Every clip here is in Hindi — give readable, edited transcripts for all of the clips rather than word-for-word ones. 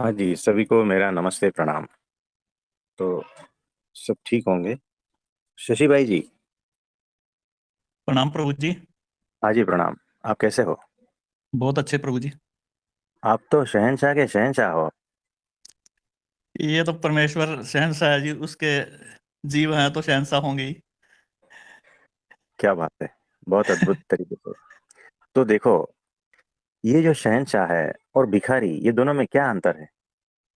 हाँ जी, सभी को मेरा नमस्ते प्रणाम। तो सब ठीक होंगे। शशि भाई जी। प्रणाम प्रभु जी। हाँ जी, प्रणाम। आप कैसे हो? बहुत अच्छे प्रभु जी। आप तो शहंशाह के शहंशाह हो। ये तो परमेश्वर शहंशाह है जी, उसके जीव हैं तो शहंशाह होंगे ही। क्या बात है। बहुत अद्भुत तरीके से। तो देखो, ये जो शहंशाह है और भिखारी, ये दोनों में क्या अंतर है,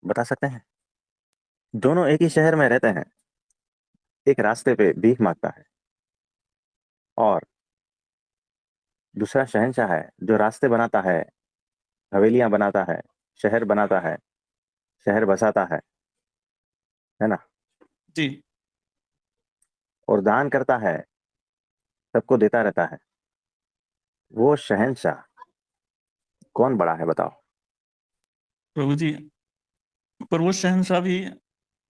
बता सकते हैं? दोनों एक ही शहर में रहते हैं। एक रास्ते पे भीख मांगता है और दूसरा शहंशाह है जो रास्ते बनाता है, हवेलियां बनाता है, शहर बनाता है, शहर बसाता है ना? जी और दान करता है, सबको देता रहता है। वो शहंशाह कौन बड़ा है, बताओ? प्रभु जी, पर वो शहंशाह भी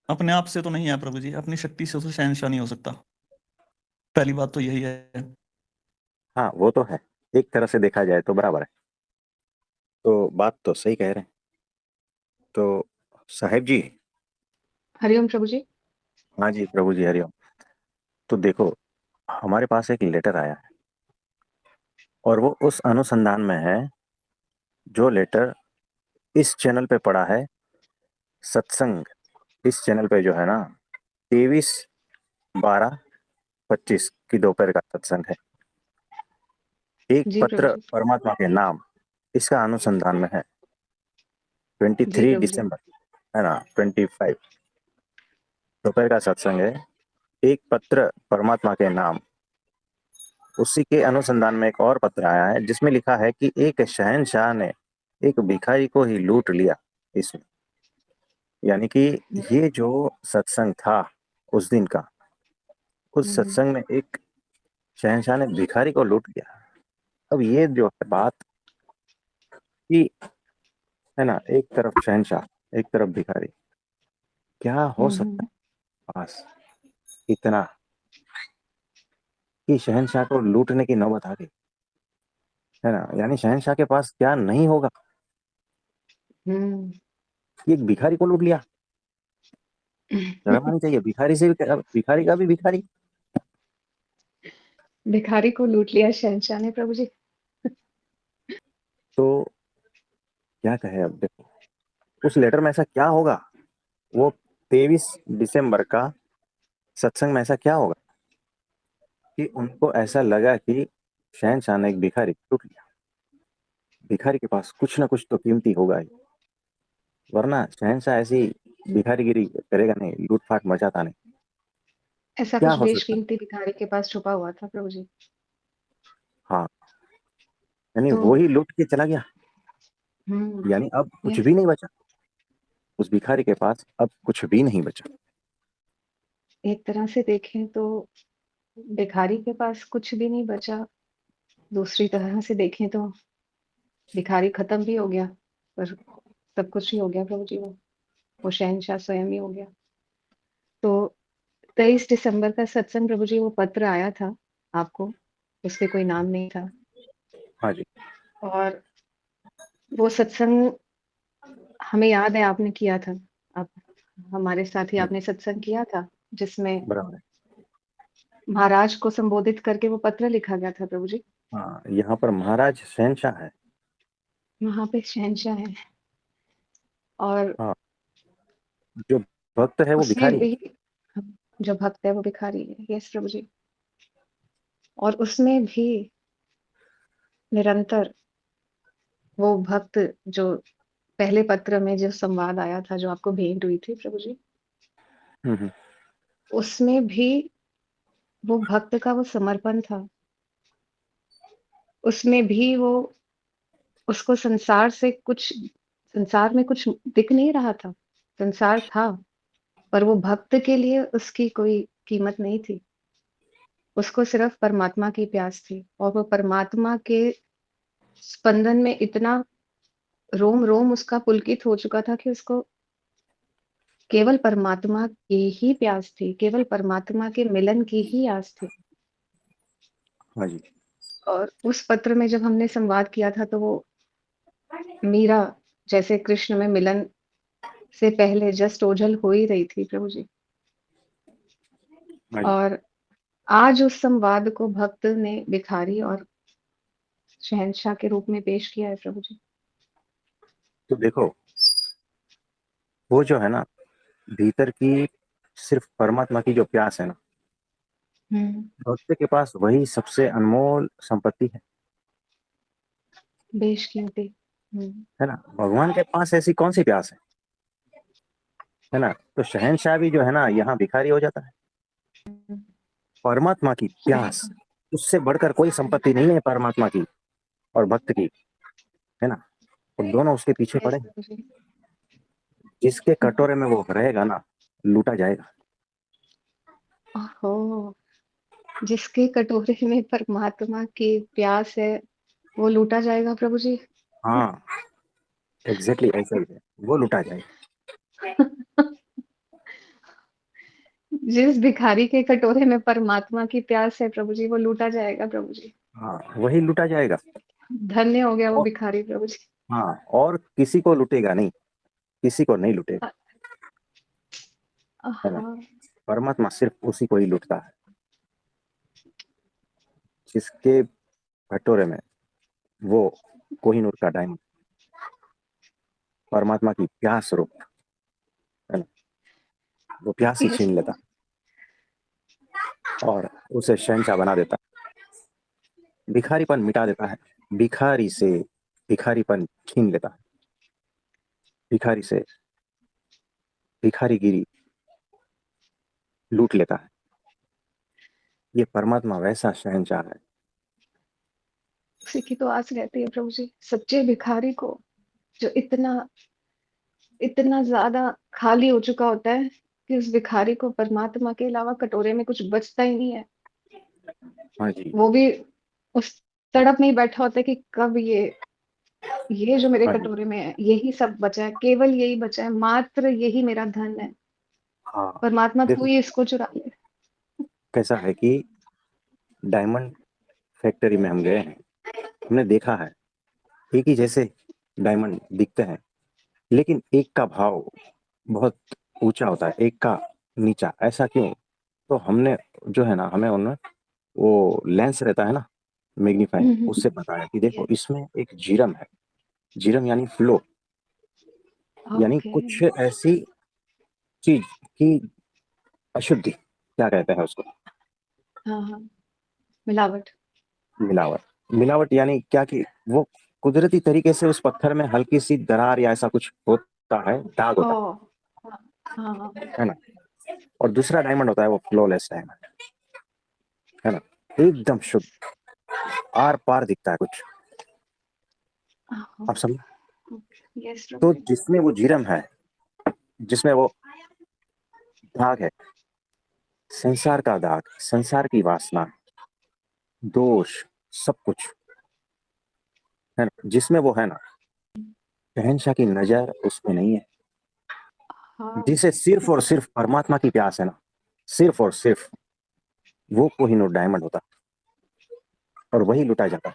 अपने आप से तो नहीं है प्रभु जी, अपनी शक्ति से तो शहंशाह नहीं हो सकता। पहली बात तो यही है। हाँ, वो तो है। एक तरह से देखा जाए तो बराबर है। तो बात तो सही कह रहे हैं। तो साहेब जी। हरिओम प्रभु जी। हाँ जी, प्रभु जी, हरिओम। तो देखो, हमारे पास एक लेटर आया है और वो उस अनुसंधान में है जो लेटर इस चैनल पे पड़ा है। सत्संग इस चैनल पे जो है ना, 23/12/25 की दोपहर का सत्संग है। एक जी प्रभु पत्र जी। परमात्मा के नाम, इसका अनुसंधान में है। जी 23 प्रभु जी। दिसंबर है ना, 25 दोपहर का सत्संग है। एक पत्र परमात्मा के नाम, उसी के अनुसंधान में एक और पत्र आया है जिसमें लिखा है कि एक शहंशाह ने एक भिखारी को ही लूट लिया इसमें। यानी कि ये जो सत्संग था उस दिन का, उस हम्म, सत्संग में एक शहंशाह ने भिखारी को लूट लिया। अब ये जो है बात कि, है ना, एक तरफ शहंशाह, एक तरफ भिखारी, क्या हो सकता हम्म, है पास इतना कि शहंशाह को लूटने की नौबत आ गई, है ना? यानी शहंशाह के पास क्या नहीं होगा हम्म। कि एक भिखारी को लूट लिया। शर्म आनी चाहिए। भिखारी से भी, भिखारी का भी भिखारी। भिखारी को लूट लिया शहंशाह ने प्रभु जी। तो क्या कहे अब, देखो उस लेटर में ऐसा क्या होगा, वो 23 दिसंबर का सत्संग में ऐसा क्या होगा कि उनको ऐसा लगा कि शहनशाह ने एक भिखारी लूट लिया। भिखारी के पास कुछ ना कुछ तो कीमती होगा ही, वरना शहनशाह ऐसी भिखारीगिरी करेगा नहीं, लूटपाट मचाता नहीं। ऐसा क्या कुछ हो सकता है? बेशकीमती भिखारी के पास छुपा हुआ था प्रभु जी। हाँ, यानी तो वो ही लूट के चला गया। हम्म। यानी अब कुछ यस। भी नहीं बचा। उस भिखारी के पास अब कुछ भी नहीं बचा। एक तरह से देखें तो भिखारी के पास कुछ भी नहीं बचा। दूसरी तरह से देखें तो भिखारी खत्म भी हो गया, पर सब कुछ ही हो गया प्रभु जी। वो शहंशाह स्वयं ही हो गया। तो 23 दिसंबर का सत्संग प्रभु जी, वो पत्र आया था आपको, उस पे कोई नाम नहीं था। हाँ जी। और वो सत्संग हमें याद है आपने किया था। आप हमारे साथ ही हम्म, आपने सत्संग किया था, जिसमें बराबर है। महाराज को संबोधित करके वो पत्र लिखा गया था प्रभु जी। हाँ, यहाँ पर महाराज शहनशाह है। वहां पे शहंशाह है और हाँ, जो भक्त है वो उसमें भिखारी है। भी जो भक्त है वो भिखारी है। यस प्रभु जी। और उसमें भी निरंतर वो भक्त, जो पहले पत्र में जो संवाद आया था, जो आपको भेंट हुई थी प्रभु जी, हम्म। उसमें भी वो भक्त का वो समर्पण था। उसमें भी वो, उसको संसार में कुछ दिख नहीं रहा था। संसार था, पर वो भक्त के लिए उसकी कोई कीमत नहीं थी। उसको सिर्फ परमात्मा की प्यास थी, और वो परमात्मा के स्पंदन में इतना रोम रोम उसका पुलकित हो चुका था कि उसको केवल परमात्मा की ही प्यास थी, केवल परमात्मा के मिलन की ही आस थी। हाँ जी। और उस पत्र में जब हमने संवाद किया था, तो वो मीरा जैसे कृष्ण में मिलन से पहले जस्ट ओझल हो ही रही थी प्रभु जी। हाँ जी। और आज उस संवाद को भक्त ने भिखारी और शहंशाह के रूप में पेश किया है प्रभु जी। तो देखो, वो जो है ना, भीतर की सिर्फ परमात्मा की जो प्यास है ना, भक्त के पास वही सबसे अनमोल संपत्ति बेशकीमती। है ना। भगवान के पास ऐसी कौन सी प्यास है ना। तो शहंशाह भी जो है ना, यहाँ भिखारी हो जाता है। परमात्मा की प्यास, बिल्कुल। उससे बढ़कर कोई संपत्ति नहीं है परमात्मा की और भक्त की, है ना। और दोनों उसके पीछे यस पड़े हैं। प्रभु जी। जिसके कटोरे में वो रहेगा ना, लूटा जाएगा। ओहो! जिसके कटोरे में परमात्मा की प्यास है, वो लूटा जाएगा प्रभु जी। हाँ, एग्जैक्टली ऐसा ही है, वो लूटा जाएगा। जिस भिखारी के कटोरे में परमात्मा की प्यास है प्रभु जी, वो लूटा जाएगा प्रभु जी। हाँ, वही लूटा जाएगा। धन्य हो गया वो और भिखारी प्रभु जी। हाँ, और किसी को लूटेगा नहीं, किसी को नहीं लूटेगा, है ना। हाँ, परमात्मा सिर्फ उसी को ही लूटता है जिसके कटोरे में वो कोहिनूर का डायमंड, परमात्मा की प्यास रूप, है ना, वो प्यास ही यस छीन प्रभु लेता जी। और उसे शहंशाह बना देता, भिखारीपन मिटा देता है, भिखारी से भिखारीपन छीन लेता है, भिखारी से भिखारीगिरी लूट लेता है। ये परमात्मा वैसा शहंशाह है। उसी की तो आस रहती है प्रभु जी। सच्चे भिखारी को जो इतना इतना ज़्यादा खाली हो चुका होता है कि उस भिखारी को परमात्मा के अलावा कटोरे में कुछ बचता ही नहीं है। हाँ जी। वो भी उस तड़प में ही बैठा होता है कि कब ये जो मेरे हाँ जी। कटोरे में है, यही सब बचा है, केवल यही बचा है, मात्र यही मेरा धन है। हाँ, परमात्मा तू देखो ही इसको चुरा ले। कैसा है कि डायमंड फैक्ट्री में हम गए हैं, हमने देखा है एक ही जैसे डायमंड दिखते हैं, लेकिन एक का भाव बहुत ऊंचा होता है, एक का नीचा। ऐसा क्यों? तो हमने जो है ना, हमें उनमें वो लेंस रहता है ना, मैग्नीफाइंग, उससे पता है कि देखो यस। इसमें एक जीरम है। जीरम यानी फ्लो, यानी ओके। कुछ ऐसी चीज की अशुद्धि, क्या कहते हैं उसको, हाँ, हाँ, मिलावट। मिलावट। मिलावट यानी क्या कि वो कुदरती तरीके से उस पत्थर में हल्की सी दरार या ऐसा कुछ होता है, दाग होता ओह! हाँ, हाँ, हाँ। है ना। और दूसरा डायमंड होता है वो फ्लॉलेस डायमंड, है ना, एकदम शुद्ध, आर पार दिखता है कुछ। हाँ, आप समझ। यस प्रभु तो जी। जिसमें वो जीरम है, जिसमें वो दाग है, संसार का दाग, संसार की वासना, दोष, सब कुछ, है ना, जिसमें वो है ना, शहंशाह की नजर उसमें नहीं है। हाँ, जिसे सिर्फ और सिर्फ परमात्मा की प्यास है ना, सिर्फ और सिर्फ, वो कोहिनूर डायमंड होता और वही लुटा जाता,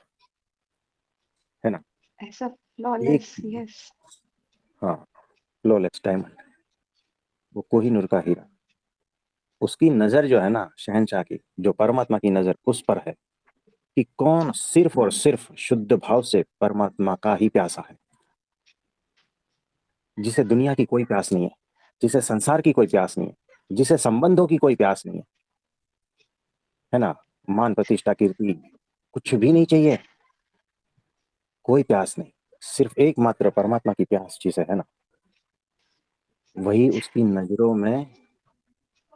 है ना। ऐसा एक, फ्लॉलेस, यस। हाँ, फ्लॉलेस डायमंड, वो कोहिनूर का हीरा। उसकी नजर जो है ना, शहंशाह की, जो परमात्मा की नजर उस पर है कि कौन सिर्फ और सिर्फ शुद्ध भाव से परमात्मा का ही प्यासा है, जिसे दुनिया की कोई प्यास नहीं है, जिसे संसार की कोई प्यास नहीं है, जिसे संबंधों की कोई प्यास नहीं है ना, मान प्रतिष्ठा कीर्ति कुछ भी नहीं चाहिए, कोई प्यास नहीं, सिर्फ एकमात्र परमात्मा की प्यास जिसे है ना, वही उसकी नजरों में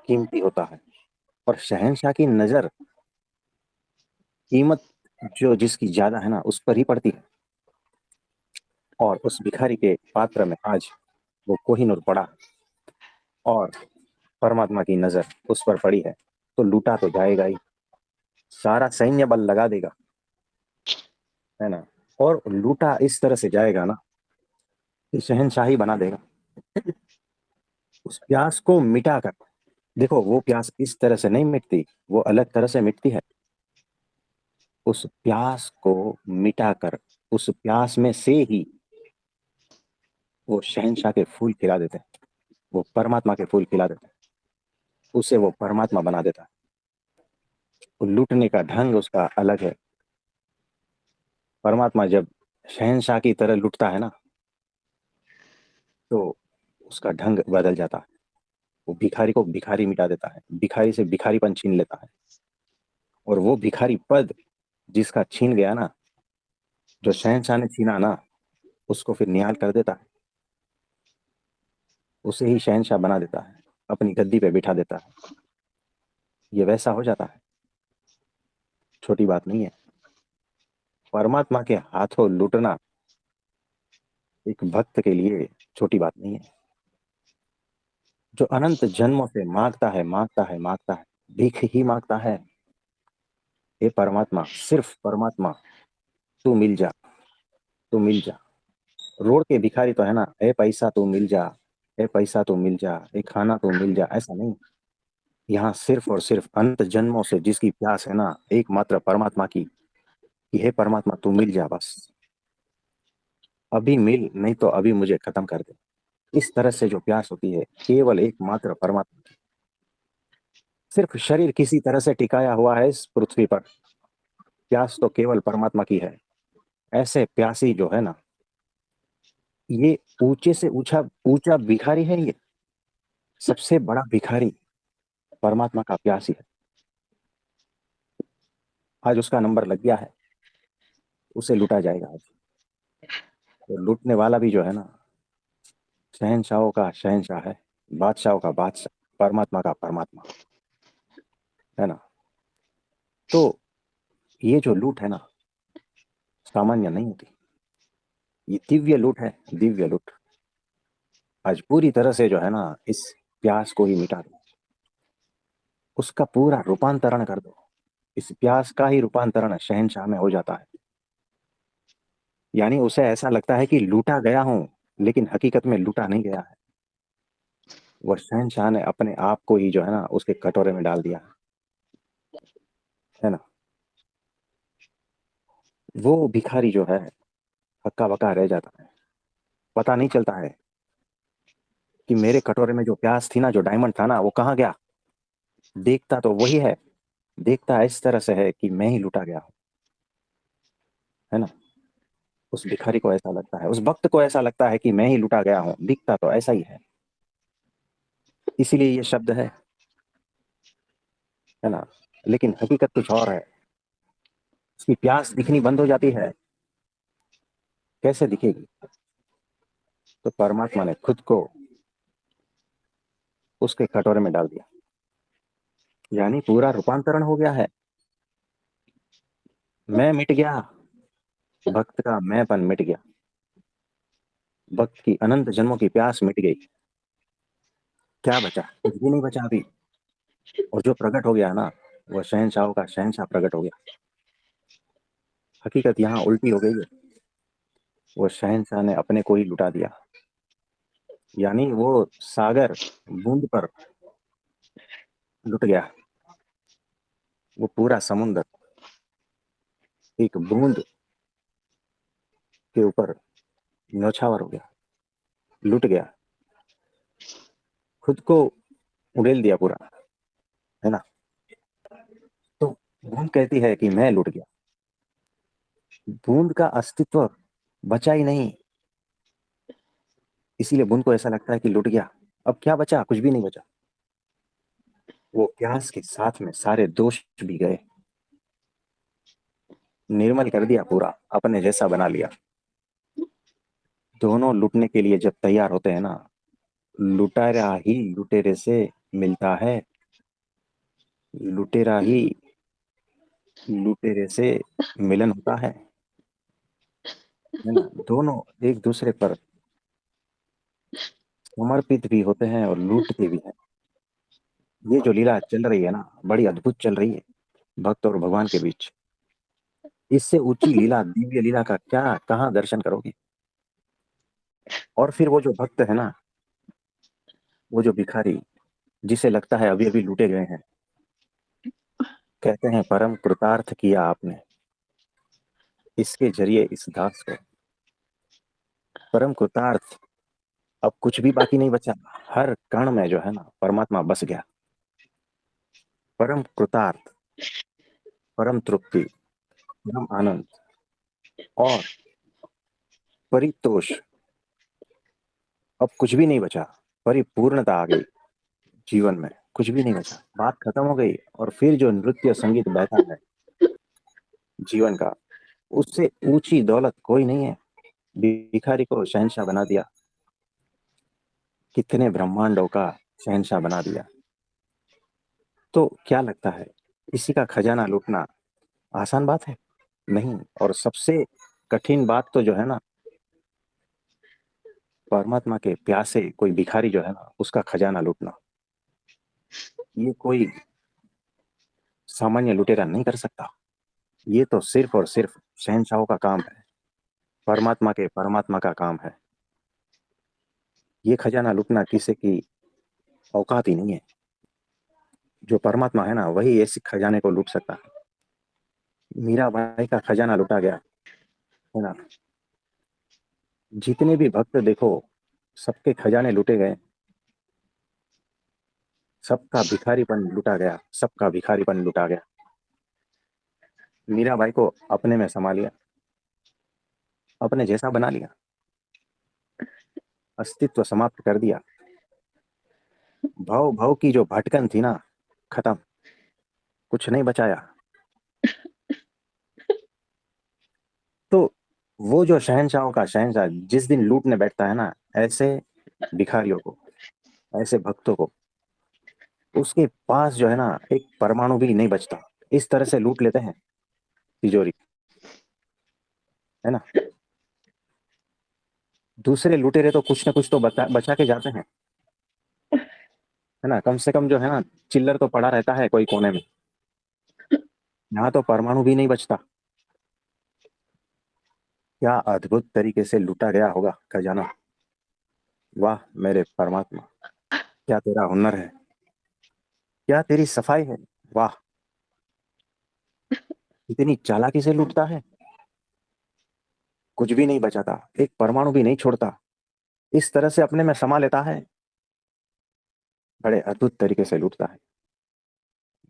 कीमती होता है। और शहंशाह की नजर, कीमत जो जिसकी ज्यादा है ना, उस पर ही पड़ती है। और उस भिखारी के पात्र में आज वो कोहिनूर पड़ा और परमात्मा की नजर उस पर पड़ी है, तो लूटा तो जाएगा ही, सारा सैन्य बल लगा देगा, है ना। और लूटा इस तरह से जाएगा ना कि शहंशाही बना देगा। उस प्यास को मिटाकर, देखो वो प्यास इस तरह से नहीं मिटती, वो अलग तरह से मिटती है। उस प्यास को मिटाकर, उस प्यास में से ही वो शहंशाह के फूल खिला देते हैं, वो परमात्मा के फूल खिला देते हैं, उसे वो परमात्मा बना देता है। वो लूटने का ढंग उसका अलग है। परमात्मा जब शहंशाह की तरह लुटता है ना, तो उसका ढंग बदल जाता है। वो भिखारी को भिखारी मिटा देता है, भिखारी से भिखारीपन छीन लेता है। और वो भिखारी पद जिसका छीन गया ना, जो शहंशाह ने छीना ना, उसको फिर निहाल कर देता है, उसे ही शहंशाह बना देता है, अपनी गद्दी पे बिठा देता है। ये वैसा हो जाता है, छोटी बात नहीं है। परमात्मा के हाथों लूटना एक भक्त के लिए छोटी बात नहीं है, जो अनंत जन्मों से मांगता है, मांगता है, मांगता है, भीख ही मांगता है। हे परमात्मा, सिर्फ परमात्मा, तू मिल जा, तू मिल जा। रोड के भिखारी तो है ना, हे पैसा तू मिल जा, हे पैसा तू मिल जा, हे खाना तू मिल जा, ऐसा नहीं। यहाँ सिर्फ और सिर्फ अनंत जन्मों से जिसकी प्यास है ना, एकमात्र परमात्मा की, कि हे परमात्मा तू मिल जा बस, अभी मिल, नहीं तो अभी मुझे खत्म कर दे। इस तरह से जो प्यास होती है, केवल एकमात्र परमात्मा की। सिर्फ शरीर किसी तरह से टिकाया हुआ है इस पृथ्वी पर, प्यास तो केवल परमात्मा की है। ऐसे प्यासी जो है ना, ये ऊंचे से ऊंचा ऊंचा भिखारी है ये, सबसे बड़ा भिखारी परमात्मा का प्यासी है। आज उसका नंबर लग गया है, उसे लूटा जाएगा आज। तो लूटने वाला भी जो है ना, शहनशाहों का शहनशाह है, बादशाहों का बादशाह, परमात्मा का परमात्मा है ना। तो ये जो लूट है ना, सामान्य नहीं होती, ये दिव्य लूट है, दिव्य लूट। आज पूरी तरह से जो है ना, इस प्यास को ही मिटा दो, उसका पूरा रूपांतरण कर दो। इस प्यास का ही रूपांतरण शहनशाह में हो जाता है। यानी उसे ऐसा लगता है कि लूटा गया हूं, लेकिन हकीकत में लूटा नहीं गया है। वह शहनशाह ने अपने आप को ही जो है ना, उसके कटोरे में डाल दिया है ना। वो भिखारी जो है, हक्का बक्का रह जाता है, पता नहीं चलता है कि मेरे कटोरे में जो प्यास थी ना, जो डायमंड था ना, वो कहाँ गया। देखता तो वही है, देखता इस तरह से है कि मैं ही लूटा गया हूं, है ना। उस भिखारी को ऐसा लगता है, उस भक्त को ऐसा लगता है कि मैं ही लूटा गया हूं, दिखता तो ऐसा ही है। इसीलिए ये शब्द है ना, लेकिन हकीकत कुछ और है। उसकी प्यास दिखनी बंद हो जाती है। कैसे दिखेगी? तो परमात्मा ने खुद को उसके कटोरे में डाल दिया, यानी पूरा रूपांतरण हो गया है। मैं मिट गया, भक्त का मैंपन मिट गया, भक्त की अनंत जन्मों की प्यास मिट गई। क्या बचा? कुछ भी नहीं बचा अभी। और जो प्रकट हो गया ना, वह शहनशाहों का शहनशाह प्रकट हो गया। हकीकत यहाँ उल्टी हो गई है, वो शहनशाह ने अपने को ही लुटा दिया। यानी वो सागर बूंद पर लुट गया, वो पूरा समुद्र एक बूंद के ऊपर न्यौछावर हो गया, लुट गया, खुद को उड़ेल दिया पूरा, है ना। तो बूंद कहती है कि मैं लुट गया, बूंद का अस्तित्व बचा ही नहीं। इसीलिए बूंद को ऐसा लगता है कि लुट गया, अब क्या बचा? कुछ भी नहीं बचा। वो प्यास के साथ में सारे दोष भी गए, निर्मल कर दिया पूरा, अपने जैसा बना लिया। दोनों लुटने के लिए जब तैयार होते हैं ना, लुटेरा ही लुटेरे से मिलता है, लुटेरा ही लुटेरे से मिलन होता है ना। दोनों एक दूसरे पर समर्पित भी होते हैं और लूटते भी हैं। ये जो लीला चल रही है ना, बड़ी अद्भुत चल रही है भक्त और भगवान के बीच। इससे ऊंची लीला, दिव्य लीला का क्या, कहाँ दर्शन करोगे? और फिर वो जो भक्त है ना, वो जो भिखारी, जिसे लगता है अभी अभी लूटे गए हैं, कहते हैं परम कृतार्थ किया आपने इसके जरिए इस दास को। परम कृतार्थ अब कुछ भी बाकी नहीं बचा। हर कण में जो है ना परमात्मा बस गया। परम कृतार्थ, परम तृप्ति, परम आनंद और परितोष। अब कुछ भी नहीं बचा। परिपूर्णता आ गई जीवन में। कुछ भी नहीं बचा, बात खत्म हो गई। और फिर जो नृत्य संगीत बहता है जीवन का, उससे ऊंची दौलत कोई नहीं है। भिखारी को शहंशाह बना दिया। कितने ब्रह्मांडों का शहंशाह बना दिया। तो क्या लगता है, इसी का खजाना लूटना आसान बात है? नहीं। और सबसे कठिन बात तो जो है ना, परमात्मा के प्यासे कोई भिखारी जो है ना, उसका खजाना लूटना, ये कोई सामान्य लुटेरा नहीं कर सकता। ये तो सिर्फ और सिर्फ शहंशाहों का काम है। परमात्मा का काम है। ये खजाना लूटना किसी की औकात ही नहीं है। जो परमात्मा है ना, वही ऐसे खजाने को लूट सकता है। मीरा बाई का खजाना लूटा गया है ना। जितने भी भक्त देखो, सबके खजाने लूटे गए। सबका भिखारीपन लूटा गया। सबका भिखारीपन लूटा गया। मीराबाई को अपने में समा लिया, अपने जैसा बना लिया, अस्तित्व समाप्त कर दिया। भव भव की जो भटकन थी ना, खत्म। कुछ नहीं बचाया। तो वो जो शहंशाहों का शहंशाह जिस दिन लूटने बैठता है ना, ऐसे भिखारियों को, ऐसे भक्तों को, उसके पास जो है ना एक परमाणु भी नहीं बचता। इस तरह से लूट लेते हैं तिजोरी, है ना। दूसरे लुटेरे तो कुछ ना कुछ तो बचा के जाते हैं, है ना। कम से कम जो है ना, चिल्लर तो पड़ा रहता है कोई कोने में। यहाँ तो परमाणु भी नहीं बचता। क्या अद्भुत तरीके से लूटा गया होगा खजाना। वाह मेरे परमात्मा, क्या तेरा हुनर है, क्या तेरी सफाई है। वाह, इतनी चालाकी से लूटता है। कुछ भी नहीं बचाता, एक परमाणु भी नहीं छोड़ता। इस तरह से अपने में समा लेता है। बड़े अद्भुत तरीके से लूटता है।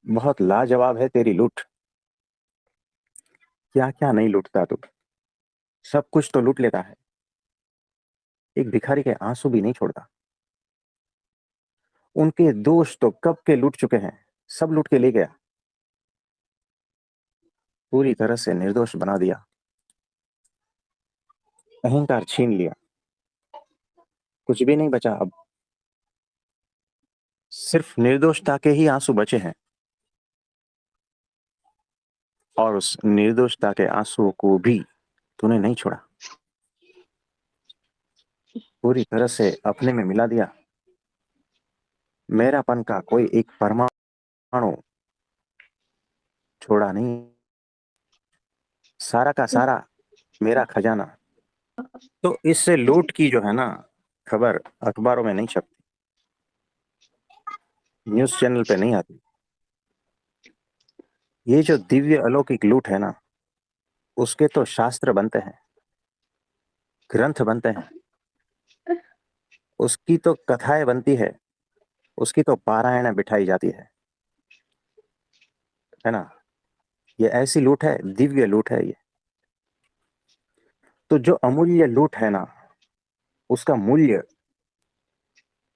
बहुत लाजवाब है तेरी लूट। क्या क्या नहीं लूटता तू। सब कुछ तो लूट लेता है। एक भिखारी के आंसू भी नहीं छोड़ता। उनके दोष तो कब के लूट चुके हैं, सब लूट के ले गया। पूरी तरह से निर्दोष बना दिया। अहंकार छीन लिया। कुछ भी नहीं बचा अब। सिर्फ निर्दोषता के ही आंसू बचे हैं। और उस निर्दोषता के आंसुओं को भी तूने नहीं छोड़ा। पूरी तरह से अपने में मिला दिया। मेरापन का कोई एक परमाणु छोड़ा नहीं। सारा का सारा मेरा खजाना। तो इससे लूट की जो है ना खबर अखबारों में नहीं छपती, न्यूज चैनल पे नहीं आती। ये जो दिव्य अलौकिक लूट है ना, उसके तो शास्त्र बनते हैं, ग्रंथ बनते हैं। उसकी तो कथाएं बनती है। उसकी तो पारायण बिठाई जाती है ना। ये ऐसी लूट है, दिव्य लूट है ये। तो जो अमूल्य लूट है ना, उसका मूल्य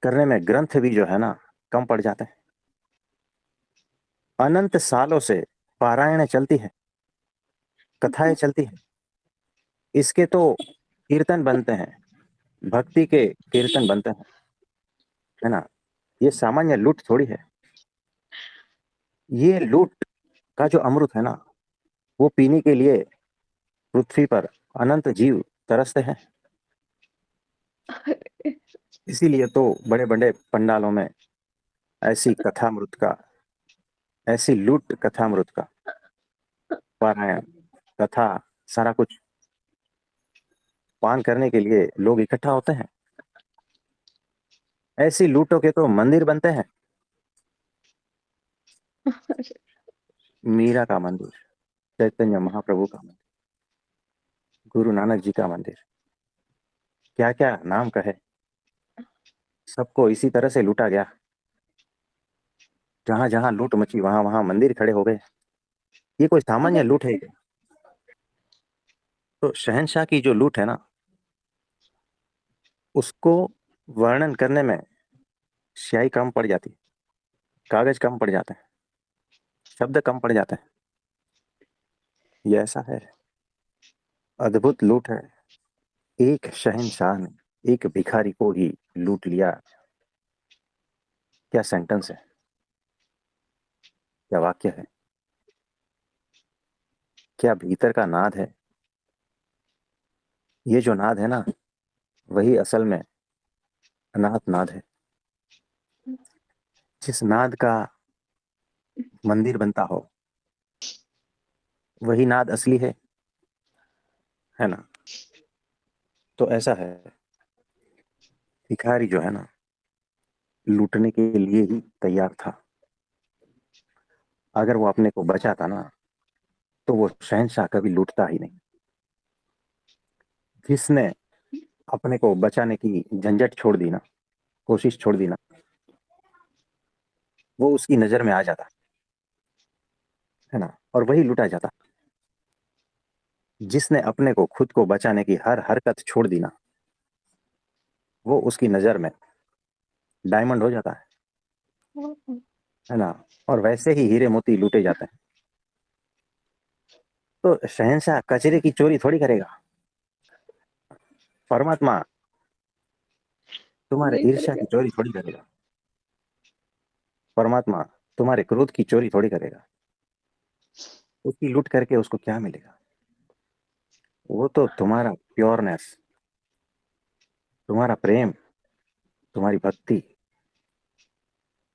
करने में ग्रंथ भी जो है ना कम पड़ जाते हैं। अनंत सालों से पारायण चलती है, कथाएं चलती है। इसके तो कीर्तन बनते हैं, भक्ति के कीर्तन बनते हैं, है ना। ये सामान्य लूट थोड़ी है। ये लूट का जो अमृत है ना, वो पीने के लिए पृथ्वी पर अनंत जीव तरसते हैं। इसीलिए तो बड़े बड़े पंडालों में ऐसी कथामृत का, ऐसी लूट कथामृत का पारायण, कथा, सारा कुछ पान करने के लिए लोग इकट्ठा होते हैं। ऐसी लूटों के तो मंदिर बनते हैं। मीरा का मंदिर, चैतन्य महाप्रभु का मंदिर, गुरु नानक जी का मंदिर, क्या क्या नाम कहे। सबको इसी तरह से लूटा गया। जहां जहां लूट मची वहां वहां मंदिर खड़े हो गए। ये कोई सामान्य लूट है क्या? तो शहनशाह की जो लूट है ना, उसको वर्णन करने में स्याही कम पड़ जाती, कागज कम पड़ जाते हैं, शब्द कम पड़ जाते हैं। ये ऐसा है, अद्भुत लूट है। एक शहनशाह ने एक भिखारी को ही लूट लिया। क्या सेंटेंस है, क्या वाक्य है, क्या भीतर का नाद है। ये जो नाद है ना, वही असल में अनाथ नाद है। जिस नाद का मंदिर बनता हो, वही नाद असली है ना। तो ऐसा है, भिखारी जो है ना, लूटने के लिए ही तैयार था। अगर वो अपने को बचाता ना, तो वो शहनशाह कभी लूटता ही नहीं। जिसने अपने को बचाने की झंझट छोड़ दी ना, कोशिश छोड़ दी ना, वो उसकी नजर में आ जाता है ना, और वही लूटा जाता। जिसने अपने को खुद को बचाने की हर हरकत छोड़ दी ना, वो उसकी नजर में डायमंड हो जाता है ना। और वैसे ही हीरे मोती लूटे जाते हैं। तो शहनशाह कचरे की चोरी थोड़ी करेगा। परमात्मा तुम्हारे नहीं ईर्ष्या करेगा। की चोरी थोड़ी करेगा। परमात्मा तुम्हारे क्रोध की चोरी थोड़ी करेगा। उसकी लूट करके उसको क्या मिलेगा? वो तो तुम्हारा प्योरनेस, तुम्हारा प्रेम, तुम्हारी भक्ति,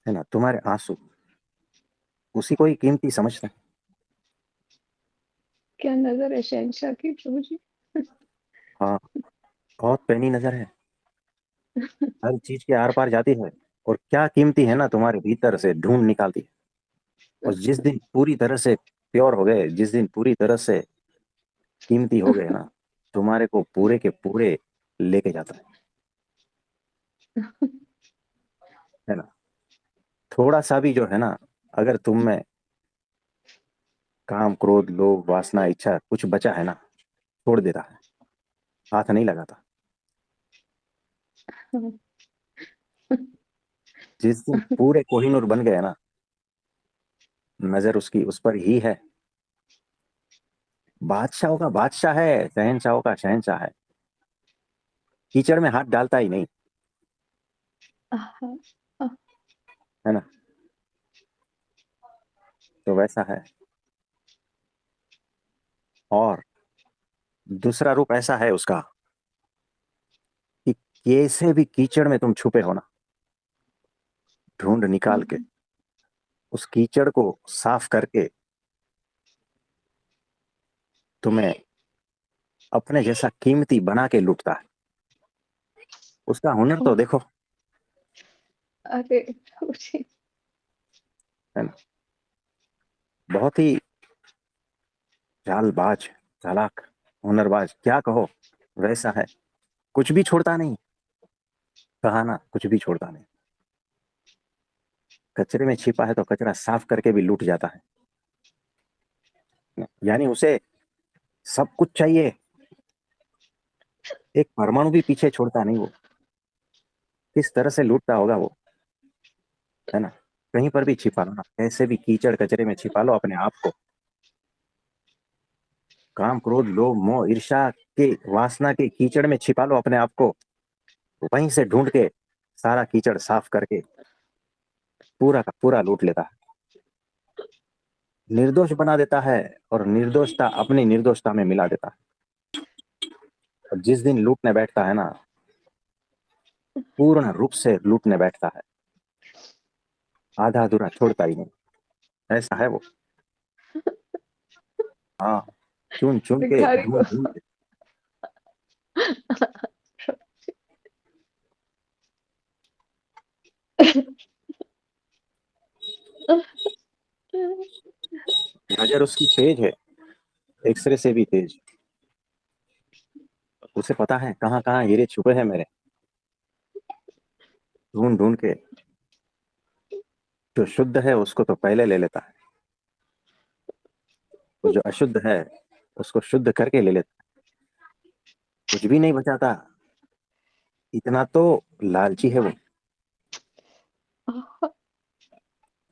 है ना, तुम्हारे आंसू, उसी को ही कीमती समझते हैं। क्या नजर है शहनशाह की प्रभु जी। हाँ, बहुत पैनी नजर है, हर चीज के आर पार जाती है। और क्या कीमती है ना, तुम्हारे भीतर से ढूंढ निकालती है। और जिस दिन पूरी तरह से प्योर हो गए, जिस दिन पूरी तरह से कीमती हो गए ना, तुम्हारे को पूरे के पूरे लेके जाता है ना। थोड़ा सा भी जो है ना, अगर तुम में काम क्रोध लोभ वासना इच्छा कुछ बचा है ना, छोड़ देता है, हाथ नहीं लगाता। जिस दिन पूरे कोहिनूर बन गए ना, नजर उसकी उस पर ही है। बादशाहों का बादशाह है, शहनशाहों का शहनशाह है। कीचड़ में हाथ डालता ही नहीं, है ना। तो वैसा है। और दूसरा रूप ऐसा है उसका कि कैसे भी कीचड़ में तुम छुपे हो ना, ढूंढ निकाल के उस कीचड़ को साफ करके तुम्हें अपने जैसा कीमती बना के लूटता है। उसका हुनर तो देखो, अरे प्रभु जी। है ना। बहुत ही चालबाज, चालाक, हुनरबाज क्या कहो, वैसा है। कुछ भी छोड़ता नहीं, कहा ना, कुछ भी छोड़ता नहीं। कचरे में छिपा है तो कचरा साफ करके भी लूट जाता है। यानी उसे सब कुछ चाहिए, एक परमाणु भी पीछे छोड़ता नहीं वो। किस तरह से लूटता होगा वो, है ना। कहीं पर भी छिपा लो ना, कैसे भी कीचड़ कचरे में छिपा लो अपने आप को, काम क्रोध लोभ मोह ईर्ष्या के वासना के कीचड़ में छिपा लो अपने आप को। वहीं से ढूंढ के सारा कीचड़ साफ करके पूरा का पूरा लूट लेता है, निर्दोष बना देता है। और निर्दोषता अपनी निर्दोषता में मिला देता है। और जिस दिन लूटने बैठता है ना, पूर्ण रूप से लूटने बैठता है, आधा अधूरा छोड़ता ही नहीं। ऐसा है वो। हाँ, चुन चुन के भिखारी को। ढूंढ ढूंढ के। नजर उसकी तेज है, एक्सरे से भी तेज। उसे पता है कहाँ कहाँ हीरे छुपे हैं मेरे। ढूंढ ढूंढ के जो शुद्ध है उसको तो पहले ले लेता है, वो जो अशुद्ध है उसको शुद्ध करके ले लेता है, कुछ भी नहीं बचाता। इतना तो लालची है वो,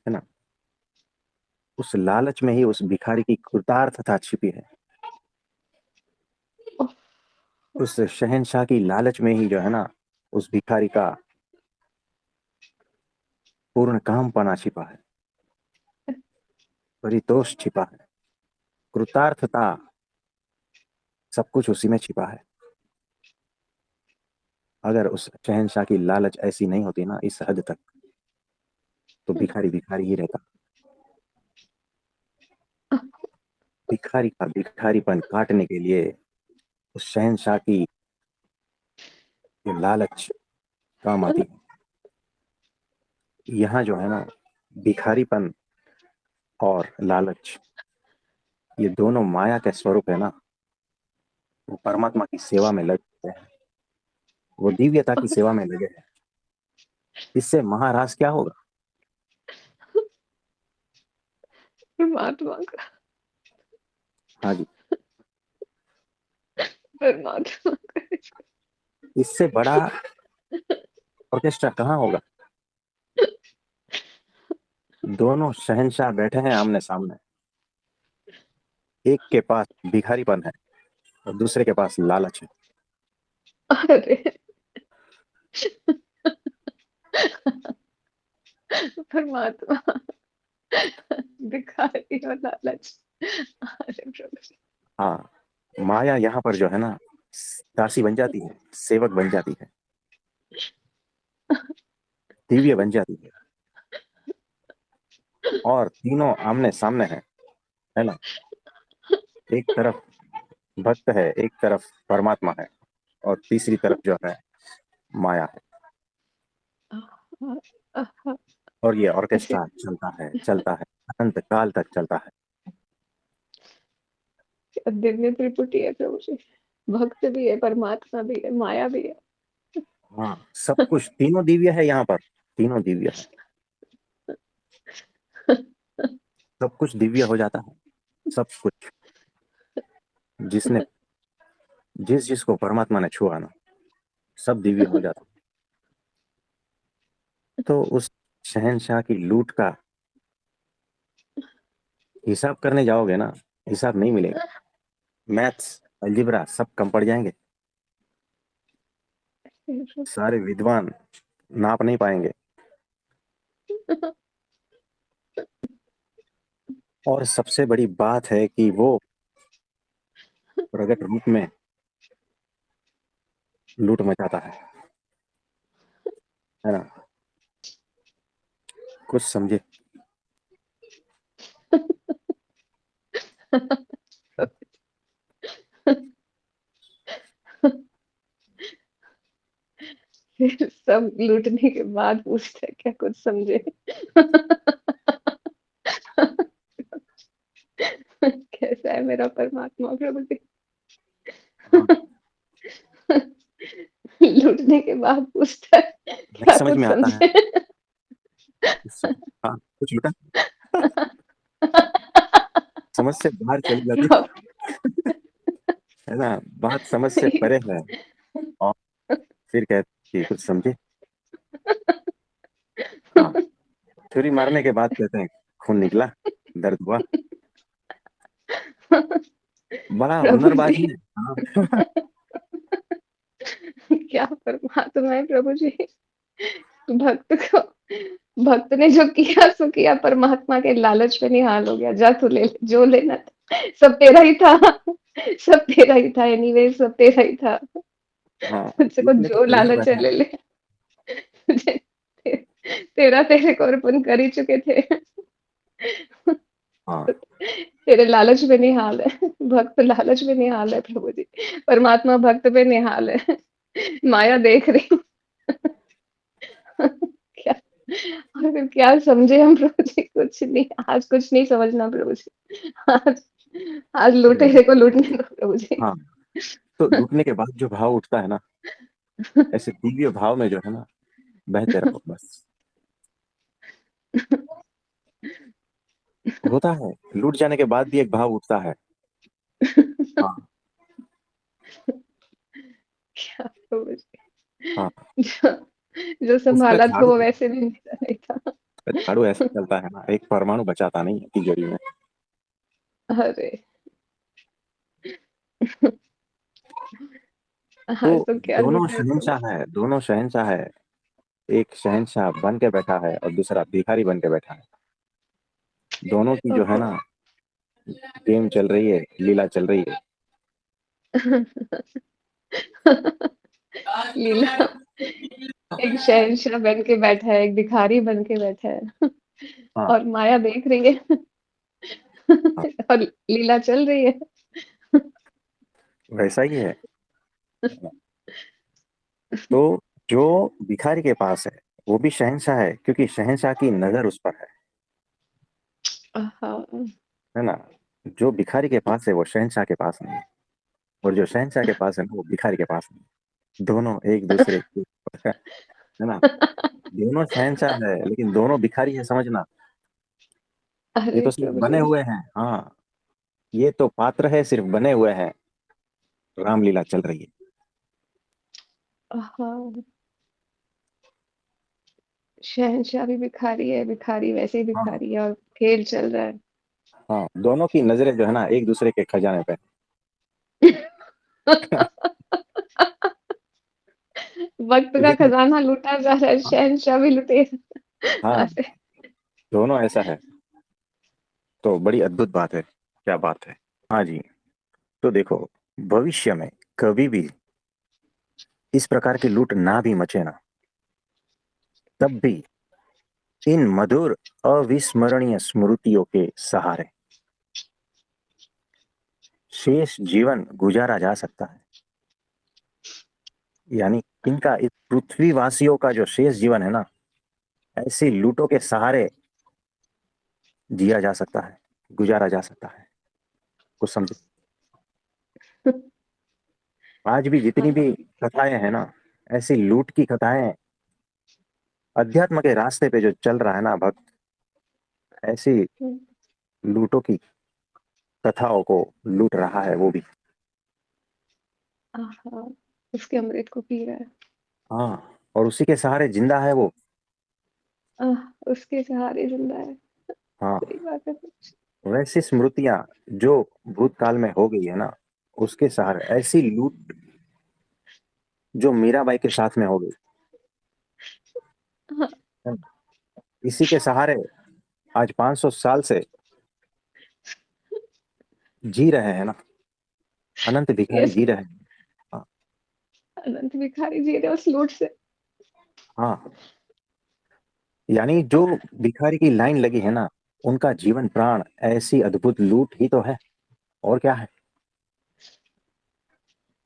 है ना। उस लालच में ही उस भिखारी की कृतार्थता छिपी है, उस शहंशाह की लालच में ही जो है ना उस भिखारी का पूर्ण कामपना छिपा है, परितोष छिपा है, कृतार्थता, सब कुछ उसी में छिपा है। अगर उस शहंशाह की लालच ऐसी नहीं होती ना इस हद तक, तो भिखारी भिखारी ही रहता। भिखारी का भिखारीपन काटने के लिए उस शहंशाह की ये लालच काम आती है। यहाँ जो है ना भिखारीपन और लालच, ये दोनों माया के स्वरूप है ना, वो परमात्मा की सेवा में लगे हैं, वो दिव्यता की सेवा में लगे हैं। इससे महाराज क्या होगा? परमात्मा का हाँ जी, परमात्मा का इससे बड़ा ऑर्केस्ट्रा कहाँ होगा? दोनों शहंशाह बैठे हैं आमने सामने, एक के पास भिखारीपन है और दूसरे के पास लालच है। अरे परमात्मा भिखारी और लालच। अरे प्रभु हाँ, माया यहाँ पर जो है ना दासी बन जाती है, सेवक बन जाती है, दिव्य बन जाती है, और तीनों आमने सामने है ना। एक तरफ भक्त है, एक तरफ परमात्मा है, और तीसरी तरफ जो है माया है। और ये ऑर्केस्ट्रा चलता है अनंत काल तक चलता है। दिव्य त्रिपुटी है प्रभु जी, भक्त भी है, परमात्मा भी है, माया भी है। हाँ, सब कुछ तीनों दिव्य है यहाँ पर, तीनों दिव्य है, सब कुछ दिव्य हो जाता है। सब कुछ जिसने जिसको परमात्मा ने छुआ ना, सब दिव्य हो जाता। तो उस शहंशाह की लूट का हिसाब करने जाओगे ना, हिसाब नहीं मिलेगा। मैथ्स, अलजेब्रा सब कम पड़ जाएंगे, सारे विद्वान नाप नहीं पाएंगे। और सबसे बड़ी बात है कि वो प्रकट रूप में लूट मचाता है ना। कुछ समझे? फिर सब लूटने के बाद पूछते हैं, क्या कुछ समझे? कैसा है मेरा परमात्मा प्रभु जी? लूटने के बाद पूछता है, नहीं क्या समझ कुछ में आता है। समझे? हाँ, कुछ लूटा, समझ से बाहर चली जाती है ना, बात समझ से परे है। और फिर कहते कि कुछ समझे। हाँ, छुरी मारने के बाद कहते हैं खून निकला, दर्द हुआ, बड़ा प्रभु हुनरबाज जी है। हाँ। क्या परमात्मा है प्रभु जी। भक्त को, भक्त ने जो किया सो किया, परमात्मा के लालच में निहाल हो गया। जा तू ले ले, जो लेना था सब तेरा ही था, सब तेरा ही था, एनीवे सब तेरा ही था, हाँ, तुझको इसमें तो जो तैयार लालच है बैठा है। ले ले। तेरा तेरे को अर्पण कर ही चुके थे, हाँ, तेरे लालच में निहाल है। भक्त लालच में निहाल है प्रभु जी, परमात्मा भक्त पे निहाल है। माया देख रही क्या, और फिर क्या समझे हम प्रभु जी? कुछ नहीं, आज कुछ नहीं समझना प्रभु जी। आज आज लुटेरे को लूटने दो प्रभु जी। हाँ, तो लूटने के बाद जो भाव उठता है ना, ऐसे दिव्य भाव में जो है ना, बहते रहो बस। होता है, लूट जाने के बाद भी एक भाव उठता है। हाँ क्या प्रभु जी, हाँ, जो जो उस पे संभाला था झाड़ू, वो वैसे भी नहीं था। झाड़ू ऐसे चलता है ना, एक परमाणु बचाता नहीं है तिजोरी में। अरे तो आज तो क्या दोनों लूटा है प्रभु। शहंशाह है, दोनों शहंशाह है। एक शहंशाह बन के बैठा है और दूसरा भिखारी बन के बैठा है। दोनों की जो है ओहो। ना गेम चल रही है, लीला चल रही है। लीला, एक शहंशाह बन के बैठा है, एक भिखारी बन के बैठा है हाँ और माया देख रही है हाँ, और लीला चल रही है। वैसा ही है। तो जो भिखारी के पास है वो भी शहंशाह है, क्योंकि शहंशाह की नजर उस पर हाँ, है ना। जो भिखारी के पास है वो शहंशाह के पास नहीं है, और जो शहंशाह के पास है ना वो भिखारी के पास नहीं है। दोनों एक दूसरे के ऊपर है ना। दोनों शहंशाह है लेकिन दोनों भिखारी है, समझना। ये अरे तो सिर्फ प्रभु बने जी। हुए हैं, हाँ। ये तो पात्र है, सिर्फ बने हुए हैं। रामलीला चल रही है। हाँ, शहंशाह भी भिखारी है, भिखारी वैसे ही हाँ भिखारी है और खेल चल रहा है। हाँ, दोनों की नजरें जो है ना एक दूसरे के खजाने पे। वक्त का लेकिन खजाना लूटा जा रहा है, हाँ शहंशाह भी लुटे। हाँ, अरे दोनों ऐसा है। तो बड़ी अद्भुत बात है, क्या बात है। हाँ जी। तो देखो, भविष्य में कभी भी इस प्रकार की लूट ना भी मचे ना, तब भी इन मधुर अविस्मरणीय स्मृतियों के सहारे शेष जीवन गुजारा जा सकता है। यानी इनका, इस पृथ्वीवासियों का जो शेष जीवन है ना, ऐसी लूटों के सहारे जिया जा सकता है, गुजारा जा सकता है। कुछ समझे। आज भी जितनी हाँ, भी कथाएं हैं ना, ऐसी लूट की कथाएं, अध्यात्म के रास्ते पे जो चल रहा है ना भक्त, ऐसी लूटों की कथाओं को लूट रहा है वो भी। हाँ, उसके अमृत को पी रहा है। हाँ, और उसी के सहारे जिंदा है वो। उसके सहारे जिंदा है। हाँ, सही बात है। वैसी स्मृतियां जो भूतकाल में हो गई है ना, उसके सहारे ऐसी लूट जो मीराबाई के साथ में हो गई हाँ, है ना? इसी के सहारे आज 500 साल से जी रहे हैं ना, अनंत ये भिखारी जी रहे हैं। हाँ अनंत भिखारी जी रहे उस लूट से। हाँ, यानी जो भिखारी की लाइन लगी है ना, उनका जीवन प्राण ऐसी अद्भुत लूट ही तो है, और क्या है।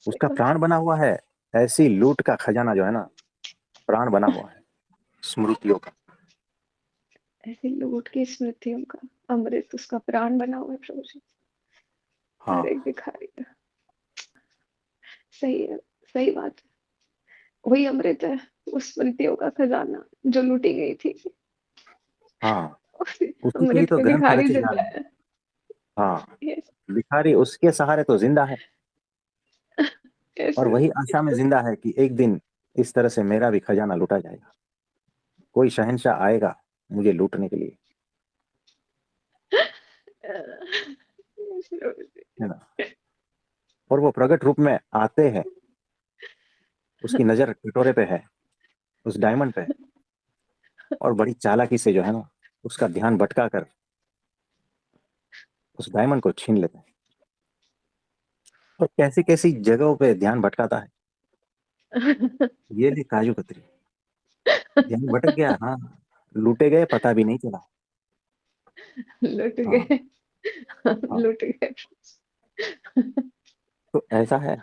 सही उसका बात प्राण बना हुआ है। ऐसी लूट का खजाना जो है ना, प्राण बना हुआ है स्मृतियों का। है, ऐसी लूट की स्मृतियों का अमृत उसका प्राण बना हुआ है प्रभु जी। हर हाँ एक भिखारी का। सही है, सही बात है। वही अमृत है, उस स्मृतियों का खजाना जो लूटी गई थी। हाँ, उसी उसी के ही अमृत तो पे ग्रंथ भिखारी रचे जा जिंदा रहे हैं। है। हाँ, यस, भिखारी उसके सहारे तो जिंदा है, यस और वही प्रभु आशा में जिंदा है कि एक दिन इस तरह से मेरा भी खजाना लूटा जाएगा। कोई शहंशाह आएगा मुझे लूटने के लिए, यस प्रभु जी। है ना। और वो प्रकट रूप में आते हैं, उसकी नजर कटोरे पे है, उस डायमंड पे, और बड़ी चालाकी से जो है ना उसका ध्यान भटका कर उस डायमंड को छीन लेते हैं। और कैसी कैसी जगहों पे ध्यान भटकाता है। ये ली काजू कतरी, ध्यान भटक गया, हाँ, लूटे गए पता भी नहीं चला। लुट हाँ गए, हाँ, लुट गए। तो ऐसा है।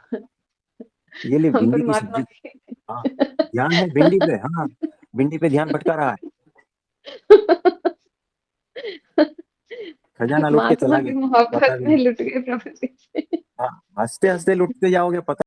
ये ले हम भिंडी की परमात्मा सब्जी। के हाँ, ध्यान है भिंडी पे, हाँ, भिंडी पे ध्यान भटका रहा है, खजाना लूट के परमात्मा चला की गया, पता मोहब्बत भी में नहीं। लुट गए प्रभु जी। हाँ, हंसते हंसते लूटते जाओगे, पता